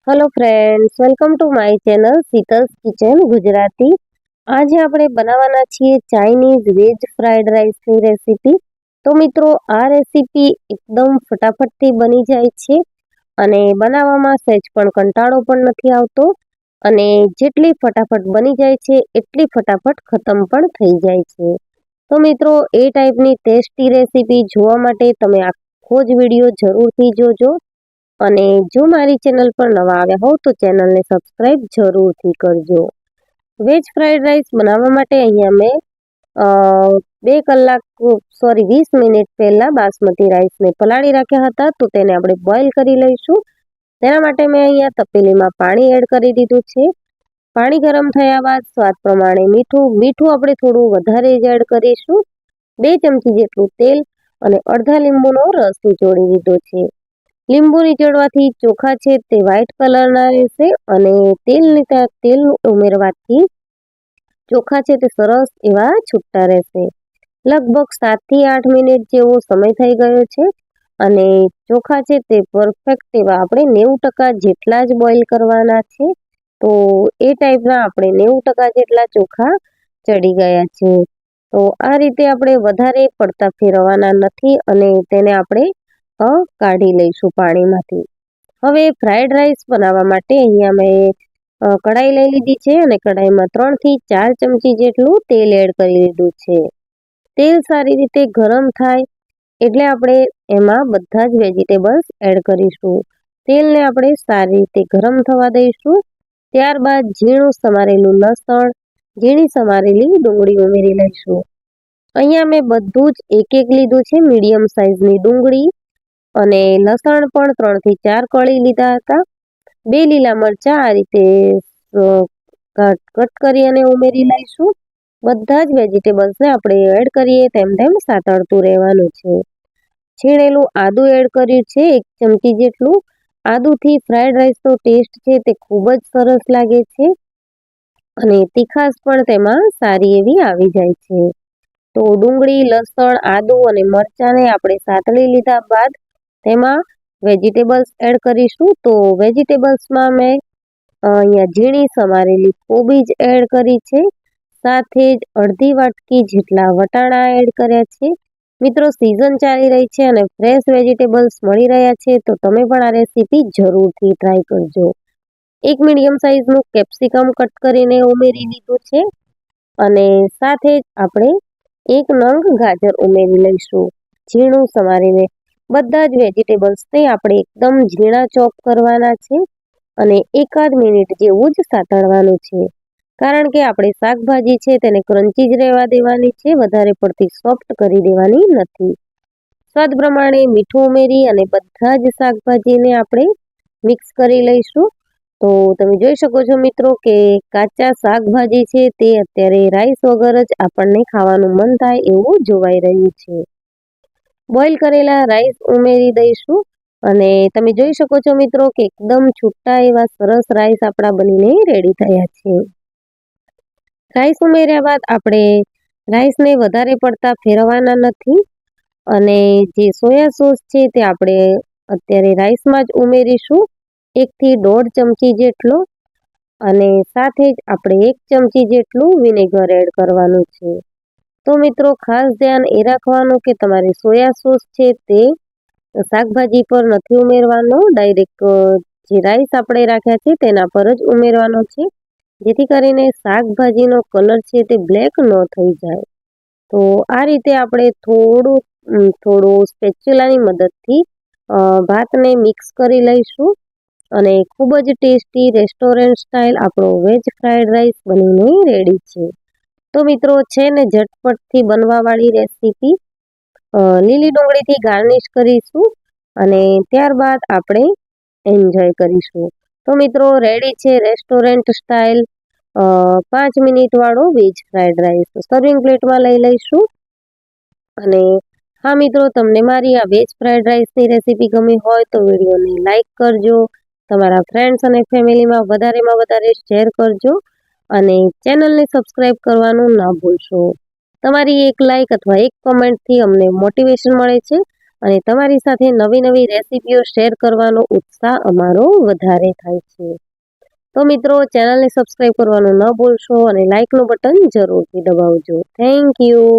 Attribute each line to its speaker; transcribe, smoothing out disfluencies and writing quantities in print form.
Speaker 1: Hello friends, welcome to my channel Sheetal's kitchen Gujarati. આજે આપણે બનાવવાના છીએ ચાઇનીઝ વેજ ફ્રાઈડ રાઈસની રેસીપી. તો મિત્રો, આ રેસીપી એકદમ ફટાફટથી બની જાય છે અને બનાવવામાં સહેજ પણ કંટાળો પણ નથી આવતો, અને જેટલી ફટાફટ બની જાય છે એટલી ફટાફટ ખતમ પણ થઈ જાય છે. તો મિત્રો, એ ટાઈપની ટેસ્ટી રેસીપી જોવા માટે તમે આખો જ વિડીયો જરૂરથી જોજો. અને જો મારી ચેનલ પર નવા આવ્યા હોવ તો ચેનલને સબસ્ક્રાઇબ જરૂરથી કરજો. વેજ ફ્રાઈડ રાઈસ બનાવવા માટે અહીંયા મેં 20 મિનિટ પહેલાં બાસમતી રાઈસને પલાળી રાખ્યા હતા, તો તેને આપણે બોઇલ કરી લઈશું. તેના માટે મેં અહીંયા તપેલીમાં પાણી એડ કરી દીધું છે. પાણી ગરમ થયા બાદ સ્વાદ પ્રમાણે મીઠું આપણે થોડું વધારે જ એડ કરીશું. 2 ચમચી જેટલું તેલ અને અડધા લીંબુનો રસ નીચોડી દીધો છે. લીંબુ નીચોડવાથી ચોખા છે તે વ્હાઈટ કલરના રહેશે, અને તેલ ઉમેરવાથી ચોખા છે તે સરસ એવા છૂટા રહેશે. લગભગ 7 થી 8 મિનિટ જેવો સમય થઈ ગયો છે, અને ચોખા છે તે પરફેક્ટ એવા આપણે 90% જેટલા જ બોઇલ કરવાના છે. તો એ ટાઈપના આપણે 90% જેટલા ચોખા ચડી ગયા છે. તો આ રીતે આપણે વધારે પડતા ફેરવવાના નથી, અને તેને આપણે કાઢી લઈશું પાણીમાંથી. હવે ફ્રાઈડ રાઈસ બનાવવા માટે અહીંયા મેં કઢાઈ લઈ લીધી છે, અને કઢાઈમાં 3 થી 4 ચમચી જેટલું તેલ એડ કરી લીધું છે. તેલ સારી રીતે ગરમ થાય એટલે આપણે એમાં બધા જ વેજીટેબલ્સ એડ કરીશું. તેલને આપણે સારી રીતે ગરમ થવા દઈશું. ત્યારબાદ ઝીણું સમારેલું લસણ, ઝીણી સમારેલી ડુંગળી ઉમેરી લઈશું. અહીંયા મેં બધું જ એક લીધું છે, મીડિયમ સાઇઝની ડુંગળી, અને લસણ પણ 3 થી 4 કળી લીધા હતા. 2 લીલા મરચાં આ રીતે કટ કરી અને ઉમેરી લઈશું. બધા જ વેજીટેબલ્સને આપણે એડ કરીએ તેમ સાતળતું રહેવાનું છે. છીણેલું આદું એડ કર્યું છે, 1 ચમચી જેટલું. આદુથી ફ્રાઈડ રાઈસનો ટેસ્ટ છે તે ખૂબ જ સરસ લાગે છે, અને તીખાશ પણ તેમાં સારી એવી આવી જાય છે. તો ડુંગળી, લસણ, આદુ અને મરચાંને આપણે સાતળી લીધા બાદ તેમાં વેજીટેબલ્સ એડ કરીશું. તો વેજીટેબલ્સમાં મેં અહીંયા ઝીણી સમારેલી કોબીજ એડ કરી છે, સાથે જ અડધી વાટકી જેટલા વટાણા એડ કર્યા છે. મિત્રો, સિઝન ચાલી રહી છે અને ફ્રેશ વેજીટેબલ્સ મળી રહ્યા છે, તો તમે પણ આ રેસીપી જરૂરથી ટ્રાય કરજો. 1 મીડિયમ સાઇઝનું કેપ્સિકમ કટ કરીને ઉમેરી દીધું છે, અને સાથે જ આપણે 1 નંગ ગાજર ઉમેરી લઈશું, ઝીણું સમારીને. બધા જ વેજીટેબલ્સને આપણે એકદમ ઝીણા ચોપ કરવાના છે, અને 1 મિનિટ જેવું જ સાતળવાનું છે, કારણ કે આપણે શાકભાજી છે તેને ક્રન્ચી જ રહેવા દેવાની છે, વધારે પડતી સોફ્ટ કરી દેવાની નથી. સ્વાદ પ્રમાણે મીઠું ઉમેરી અને બધા જ શાકભાજીને આપણે મિક્સ કરી લઈશું. તો તમે જોઈ શકો છો મિત્રો કે કાચા શાકભાજી છે તે અત્યારે રાઈસ વગર જ આપણને ખાવાનું મન થાય એવું જોવાઈ રહ્યું છે. બોઇલ કરેલા રાઈસ ઉમેરી દઈશું, અને તમે જોઈ શકો છો મિત્રો કે એકદમ છૂટા એવા સરસ રાઈસ આપણા બનીને રેડી થયા છે. રાઈસ ઉમેર્યા બાદ આપણે રાઈસને વધારે પડતા ફેરવવાના નથી, અને જે સોયા સોસ છે તે આપણે અત્યારે રાઈસમાં જ ઉમેરીશું, 1 થી 1.5 ચમચી જેટલો, અને સાથે જ આપણે 1 ચમચી જેટલું વિનેગર એડ કરવાનું છે. તો મિત્રો, ખાસ ધ્યાન એ રાખવાનું કે તમારે સોયા સોસ છે તે શાકભાજી પર નથી ઉમેરવાનો, ડાયરેક્ટ જે રાઈસ આપણે રાખ્યા છે તેના પર જ ઉમેરવાનો છે, જેથી કરીને શાકભાજીનો કલર છે તે બ્લેક ન થઈ જાય. તો આ રીતે આપણે થોડું સ્પેચ્યુલાની મદદથી ભાતને મિક્સ કરી લઈશું, અને ખૂબ જ ટેસ્ટી રેસ્ટોરન્ટ સ્ટાઇલ આપણો વેજ ફ્રાઈડ રાઈસ બનીને રેડી છે. તો મિત્રો, છે ને ઝટપટથી બનવાવાળી રેસીપી. લીલી ડુંગળીથી ગાર્નિશ કરીશું, અને ત્યારબાદ આપણે એન્જોય કરીશું. તો મિત્રો, રેડી છે રેસ્ટોરન્ટ સ્ટાઇલ 5 મિનિટવાળો વેજ ફ્રાઈડ રાઈસ. સર્વિંગ પ્લેટમાં લઈ લઈશું. અને હા મિત્રો, તમને મારી આ વેજ ફ્રાઈડ રાઈસની રેસીપી ગમી હોય તો વિડીયોને લાઈક કરજો, તમારા ફ્રેન્ડ્સ અને ફેમિલીમાં વધારેમાં વધારે શેર કરજો, અને ચેનલને સબસ્ક્રાઈબ કરવાનું ના ભૂલશો. તમારી એક લાઈક અથવા એક કમેન્ટથી અમને મોટિવેશન મળે છે, અને તમારી સાથે નવી નવી રેસીપીઓ શેર કરવાનો ઉત્સાહ અમારો વધારે થાય છે. તો મિત્રો, ચેનલને સબસ્ક્રાઈબ કરવાનું ન ભૂલશો અને લાઇકનું બટન જરૂરથી દબાવજો. Thank you.